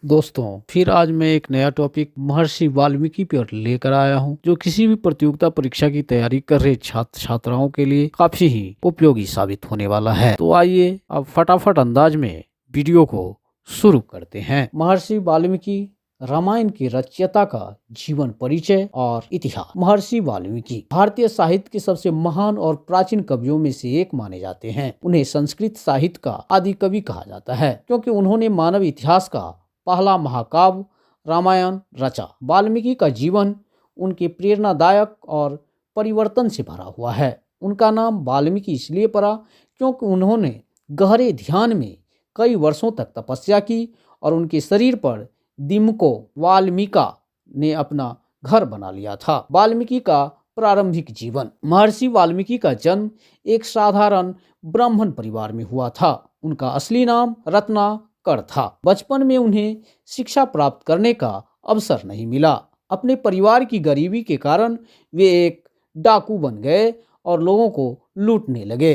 दोस्तों, फिर आज मैं एक नया टॉपिक महर्षि वाल्मीकि पर लेकर आया हूं, जो किसी भी प्रतियोगिता परीक्षा की तैयारी कर रहे छात्र छात्राओं के लिए काफी ही उपयोगी साबित होने वाला है। तो आइए अब फटाफट अंदाज में वीडियो को शुरू करते हैं। महर्षि वाल्मीकि रामायण की रचयिता का जीवन परिचय और इतिहास। महर्षि वाल्मीकि भारतीय साहित्य के सबसे महान और प्राचीन कवियों में से एक माने जाते हैं। उन्हें संस्कृत साहित्य का आदि कवि कहा जाता है, क्योंकि उन्होंने मानव इतिहास का पहला महाकाव्य रामायण रचा। वाल्मीकि का जीवन उनके प्रेरणादायक और परिवर्तन से भरा हुआ है। उनका नाम वाल्मीकि इसलिए पड़ा क्योंकि उन्होंने गहरे ध्यान में कई वर्षों तक तपस्या की और उनके शरीर पर दिमको वाल्मीका ने अपना घर बना लिया था। वाल्मीकि का प्रारंभिक जीवन। महर्षि वाल्मीकि का जन्म एक साधारण ब्राह्मण परिवार में हुआ था। उनका असली नाम रत्नाकर था। बचपन में उन्हें शिक्षा प्राप्त करने का अवसर नहीं मिला। अपने परिवार की गरीबी के कारण वे एक डाकू बन गए और लोगों को लूटने लगे।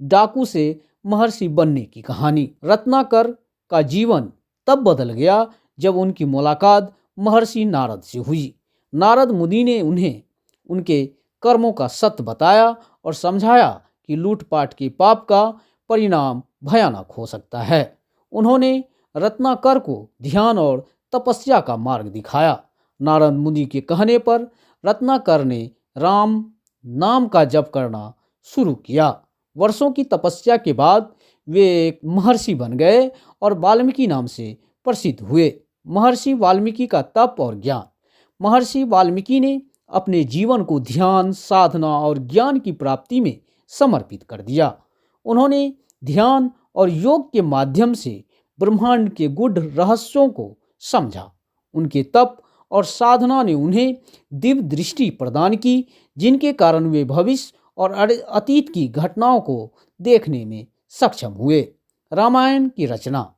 डाकू से महर्षि बनने की कहानी। रत्नाकर का जीवन तब बदल गया जब उनकी मुलाकात महर्षि नारद से हुई। नारद मुनि ने उन्हें उनके कर्मों का सत्य बताया और समझाया कि लूटपाट के पाप का परिणाम भयानक हो सकता है। उन्होंने रत्नाकर को ध्यान और तपस्या का मार्ग दिखाया। नारद मुनि के कहने पर रत्नाकर ने राम नाम का जप करना शुरू किया। वर्षों की तपस्या के बाद वे एक महर्षि बन गए और वाल्मीकि नाम से प्रसिद्ध हुए। महर्षि वाल्मीकि का तप और ज्ञान। महर्षि वाल्मीकि ने अपने जीवन को ध्यान, साधना और ज्ञान की प्राप्ति में समर्पित कर दिया। उन्होंने ध्यान और योग के माध्यम से ब्रह्मांड के गूढ़ रहस्यों को समझा। उनके तप और साधना ने उन्हें दिव्य दृष्टि प्रदान की, जिनके कारण वे भविष्य और अतीत की घटनाओं को देखने में सक्षम हुए। रामायण की रचना।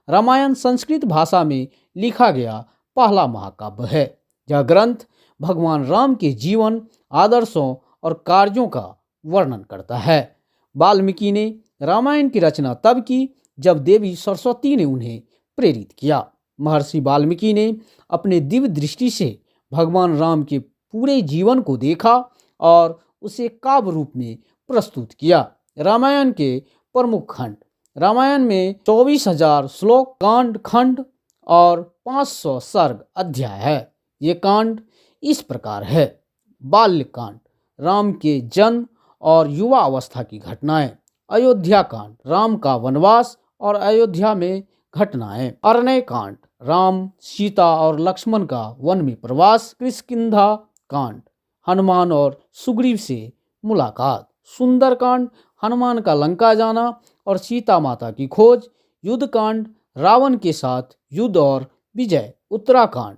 रामायण संस्कृत भाषा में लिखा गया पहला महाकाव्य है। यह ग्रंथ भगवान राम के जीवन, आदर्शों और कार्यों का वर्णन करता है। वाल्मीकि ने रामायण की रचना तब की जब देवी सरस्वती ने उन्हें प्रेरित किया। महर्षि वाल्मीकि ने अपने दिव्य दृष्टि से भगवान राम के पूरे जीवन को देखा और उसे काव्य रूप में प्रस्तुत किया। रामायण के प्रमुख खंड। रामायण में 24,000 श्लोक, कांड, खंड और 500 सर्ग अध्याय है। ये कांड इस प्रकार है। बाल्य कांड, राम के जन्म और युवा अवस्था की घटनाएं। अयोध्या कांड, राम का वनवास और अयोध्या में घटनाएं। अरण्य कांड, राम, सीता और लक्ष्मण का वन में प्रवास। किष्किंधा कांड, हनुमान और सुग्रीव से मुलाकात। सुंदरकांड, हनुमान का लंका जाना और सीता माता की खोज। युद्धकांड, रावण के साथ युद्ध और विजय। उत्तराकांड,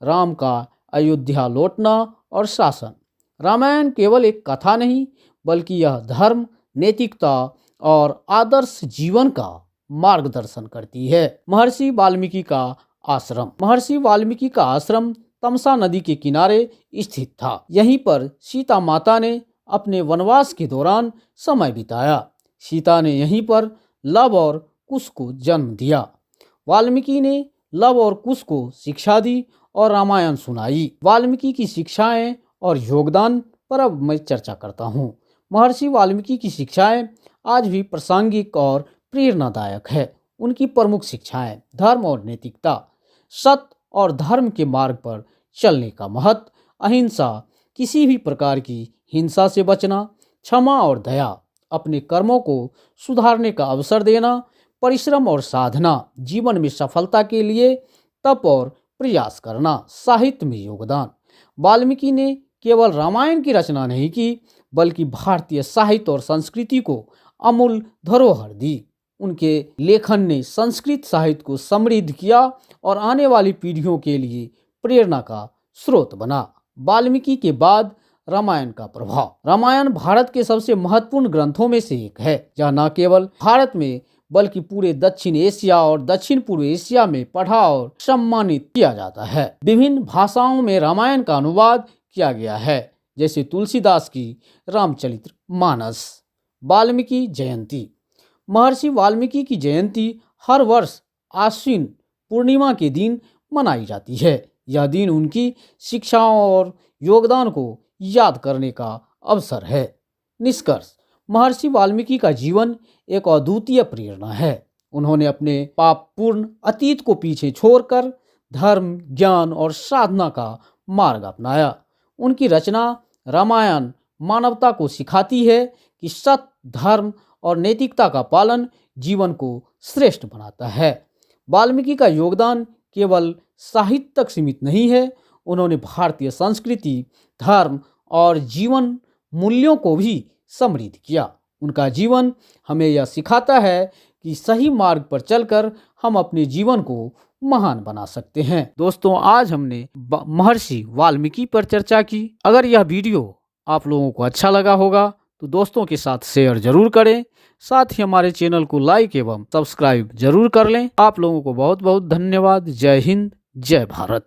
राम का अयोध्या लौटना और शासन। रामायण केवल एक कथा नहीं, बल्कि यह धर्म, नैतिकता और आदर्श जीवन का मार्गदर्शन करती है। महर्षि वाल्मीकि का आश्रम। महर्षि वाल्मीकि का आश्रम तमसा नदी के किनारे स्थित था। यहीं पर सीता माता ने अपने वनवास के दौरान समय बिताया। सीता ने यहीं पर लव और कुश को जन्म दिया। वाल्मीकि ने लव और कुश को शिक्षा दी और रामायण सुनाई। वाल्मीकि की शिक्षाएं और योगदान पर अब मैं चर्चा करता हूँ। महर्षि वाल्मीकि की शिक्षाएं आज भी प्रासंगिक और प्रेरणादायक है। उनकी प्रमुख शिक्षाएं: धर्म और नैतिकता, सत्य और धर्म के मार्ग पर चलने का महत्व, अहिंसा, किसी भी प्रकार की हिंसा से बचना, क्षमा और दया, अपने कर्मों को सुधारने का अवसर देना, परिश्रम और साधना, जीवन में सफलता के लिए तप और प्रयास करना। साहित्य में योगदान। वाल्मीकि ने केवल रामायण की रचना नहीं की, बल्कि भारतीय साहित्य और संस्कृति को अमूल्य धरोहर दी। उनके लेखन ने संस्कृत साहित्य को समृद्ध किया और आने वाली पीढ़ियों के लिए प्रेरणा का स्रोत बना। वाल्मीकि के बाद रामायण का प्रभाव। रामायण भारत के सबसे महत्वपूर्ण ग्रंथों में से एक है। यह न केवल भारत में बल्कि पूरे दक्षिण एशिया और दक्षिण पूर्व एशिया में पढ़ा और सम्मानित किया जाता है। विभिन्न भाषाओं में रामायण का अनुवाद किया गया है, जैसे तुलसीदास की रामचरितमानस। वाल्मीकि जयंती। महर्षि वाल्मीकि की जयंती हर वर्ष आश्विन पूर्णिमा के दिन मनाई जाती है। यह दिन उनकी शिक्षाओं और योगदान को याद करने का अवसर है। निष्कर्ष, महर्षि वाल्मीकि का जीवन एक अद्वितीय प्रेरणा है। उन्होंने अपने पापपूर्ण अतीत को पीछे छोड़कर धर्म, ज्ञान और साधना का मार्ग अपनाया। उनकी रचना रामायण मानवता को सिखाती है कि सत्य, धर्म और नैतिकता का पालन जीवन को श्रेष्ठ बनाता है। वाल्मीकि का योगदान केवल साहित्य तक सीमित नहीं है, उन्होंने भारतीय संस्कृति, धर्म और जीवन मूल्यों को भी समृद्ध किया। उनका जीवन हमें यह सिखाता है कि सही मार्ग पर चलकर हम अपने जीवन को महान बना सकते हैं। दोस्तों, आज हमने महर्षि वाल्मीकि पर चर्चा की। अगर यह वीडियो आप लोगों को अच्छा लगा होगा तो दोस्तों के साथ शेयर जरूर करें। साथ ही हमारे चैनल को लाइक एवं सब्सक्राइब जरूर कर लें। आप लोगों को बहुत बहुत धन्यवाद। जय हिंद, जय भारत।